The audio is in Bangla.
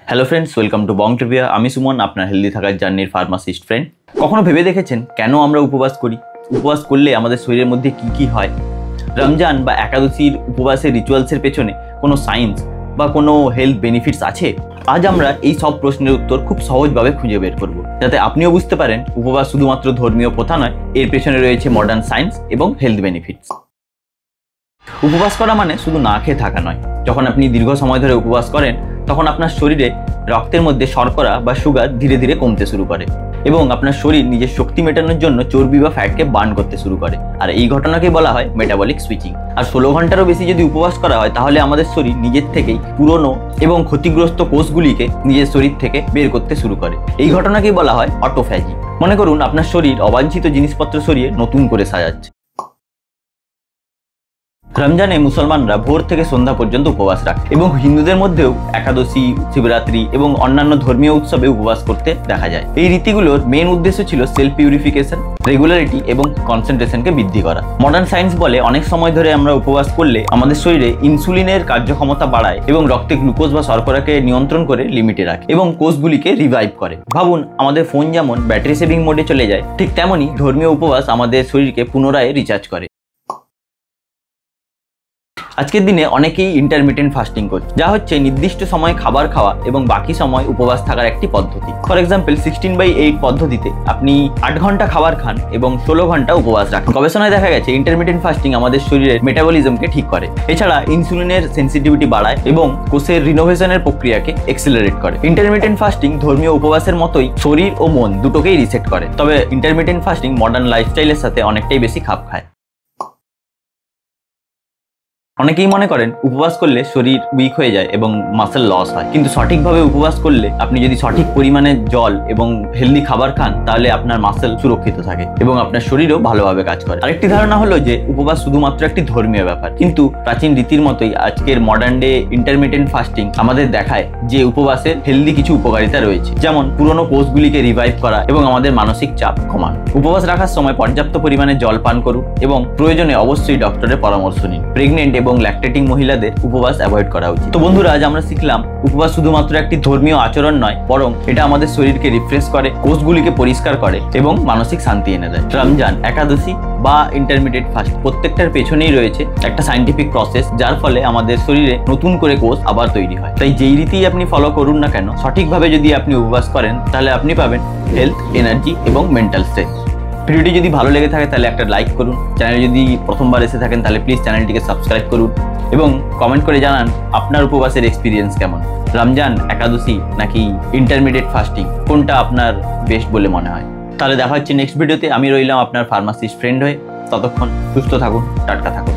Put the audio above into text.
Hello friends, welcome to Bong trivia. আমি সুমন, আপনার হেলদি থাকার জার্নির ফার্মাসিস্ট ফ্রেন্ড। কখনো ভেবে দেখেছেন কেন আমরা উপবাস করি? উপবাস করলে আমাদের শরীরের মধ্যে কি হয়? রমজান বা একাদশীর উপবাসের রিচুয়ালসের পেছনে কোনো সায়েন্স বা কোনো হেলথ বেনিফিটস আছে? আজ আমরা এই সব প্রশ্নের উত্তর খুব সহজভাবে খুঁজে বের করব, যাতে আপনিও বুঝতে পারেন উপবাস শুধুমাত্র ধর্মীয় প্রথা নয়, এর পেছনে রয়েছে মডার্ন সায়েন্স এবং হেলথ বেনিফিটস। উপবাস করা মানে শুধু না খেয়ে থাকা নয়। যখন আপনি দীর্ঘ সময় ধরে উপবাস করেন, তখন আপনার শরীরে রক্তের মধ্যে শর্করা বা সুগার ধীরে ধীরে কমতে শুরু করে এবং আপনার শরীর নিজের শক্তি মেটানোর জন্য চর্বি বা ফ্যাটকে বার্ন করতে শুরু করে। আর এই ঘটনাকেই বলা হয় মেটাবলিক সুইচিং। আর 16 ঘন্টারও বেশি যদি উপবাস করা হয়, তাহলে আমাদের শরীর নিজের থেকেই পুরনো এবং ক্ষতিগ্রস্ত কোষগুলিকে নিজের শরীর থেকে বের করতে শুরু করে। এই ঘটনাকেই বলা হয় অটোফ্যাজি। মনে করুন আপনার শরীর অবাঞ্ছিত জিনিসপত্র সরিয়ে নতুন করে সাজাচ্ছে। রমজানে মুসলমানরা ভোর থেকে সন্ধ্যা পর্যন্ত উপবাস রাখে এবং হিন্দুদের মধ্যেও একাদশী, শিবরাত্রি এবং অন্যান্য ধর্মীয় উৎসবে উপবাস করতে দেখা যায়। এই রীতিগুলোর মেন উদ্দেশ্য ছিল সেলফ পিউরিফিকেশন, রেগুলারিটি এবং কনসেন্ট্রেশনকে বৃদ্ধি করা। মডার্ন সায়েন্স বলে অনেক সময় ধরে আমরা উপবাস করলে আমাদের শরীরে ইনসুলিনের কার্যক্ষমতা বাড়ায় এবং রক্তে গ্লুকোজ বা শর্করাকে নিয়ন্ত্রণ করে লিমিটে রাখে এবং কোষগুলিকে রিভাইভ করে। ভাবুন, আমাদের ফোন যেমন ব্যাটারি সেভিং মোডে চলে যায়, ঠিক তেমনই ধর্মীয় উপবাস আমাদের শরীরকে পুনরায় রিচার্জ করে। আজকের দিনে অনেকেই ইন্টারমিটেন্ট ফাস্টিং করছে, যা হচ্ছে নির্দিষ্ট সময়ে খাবার খাওয়া এবং বাকি সময় উপবাস থাকার একটি পদ্ধতি। ফর এক্সাম্পল 16/8 পদ্ধতিতে আপনি 8 ঘন্টা খাবার খান এবং 16 ঘন্টা উপবাস রাখেন। গবেষণায় দেখা গেছে ইন্টারমিটেন্ট ফাস্টিং আমাদের শরীরের মেটাবলিজমকে ঠিক করে। এছাড়া ইনসুলিনের সেন্সিটিভিটি বাড়ায় এবং কোষের রিনোভেশনের প্রক্রিয়াকে এক্সিলারেট করে। ইন্টারমিটেন্ট ফাস্টিং ধর্মীয় উপবাসের মতোই শরীর ও মন দুটোকেই রিসেট করে। তবে ইন্টারমিটেন্ট ফাস্টিং মডার্ন লাইফস্টাইলের সাথে অনেকটাই বেশি খাপ খায়। অনেকেই মনে করেন উপবাস করলে শরীর উইক হয়ে যায় এবং মাসেল লস হয়, কিন্তু সঠিকভাবে উপবাস করলে আপনি যদি সঠিক পরিমাণে জল এবং হেলদি খাবার খান, তাহলে আপনার মাসেল সুরক্ষিত থাকে এবং আপনার শরীরও ভালোভাবে কাজ করে। আরেকটি ধারণা হলো যে উপবাস শুধুমাত্র একটি ধর্মীয় ব্যাপার, কিন্তু প্রাচীন রীতির মতোই আজকের মডার্ন ডে ইন্টারমিটেন্ট ফাস্টিং আমাদের দেখায় যে উপবাসের হেলদি কিছু উপকারিতা রয়েছে, যেমন পুরনো কোষগুলিকে রিভাইভ করা এবং আমাদের মানসিক চাপ কমানো। উপবাস রাখার সময় পর্যাপ্ত পরিমাণে জল পান করুন এবং প্রয়োজনে অবশ্যই ডক্টরের পরামর্শ নিন। প্রেগনেন্ট এবং ল্যাকটেটিং মহিলাদের উপবাস অ্যাভয়েড করা উচিত। তো বন্ধুরা, আজ আমরা শিখলাম উপবাস শুধুমাত্র একটি ধর্মীয় আচরণ নয়, বরং এটা আমাদের শরীরকে রিফ্রেশ করে, কোষগুলিকে পরিষ্কার করে এবং মানসিক শান্তি এনে দেয়। রমজান, একাদশী বা ইন্টারমিডিয়েট ফাস্ট প্রত্যেকটার পেছনেই রয়েছে একটা সায়েন্টিফিক প্রসেস, যার ফলে আমাদের শরীরে নতুন করে কোষ আবার তৈরি হয়। তাই যেই রীতি আপনি ফলো করুন না কেন, সঠিকভাবে যদি আপনি উপবাস করেন, তাহলে আপনি পাবেন হেলথ, এনার্জি এবং মেন্টাল স্ট্রেস। ভিডিওটি যদি ভালো লেগে থাকে তাহলে একটা লাইক করুন। চ্যানেলে যদি প্রথমবার এসে থাকেন তাহলে প্লিজ চ্যানেলটিকে সাবস্ক্রাইব করুন এবং কমেন্ট করে জানান আপনার উপবাসের এক্সপিরিয়েন্স কেমন। রমজান, একাদশী নাকি ইন্টারমিডিয়েট ফাস্টিং, কোনটা আপনার বেস্ট বলে মনে হয়? তাহলে দেখা হচ্ছে নেক্সট ভিডিওতে। আমি রইলাম আপনার ফার্মাসিস্ট ফ্রেন্ড হয়ে। ততক্ষণ সুস্থ থাকুন, টাটকা থাকুন।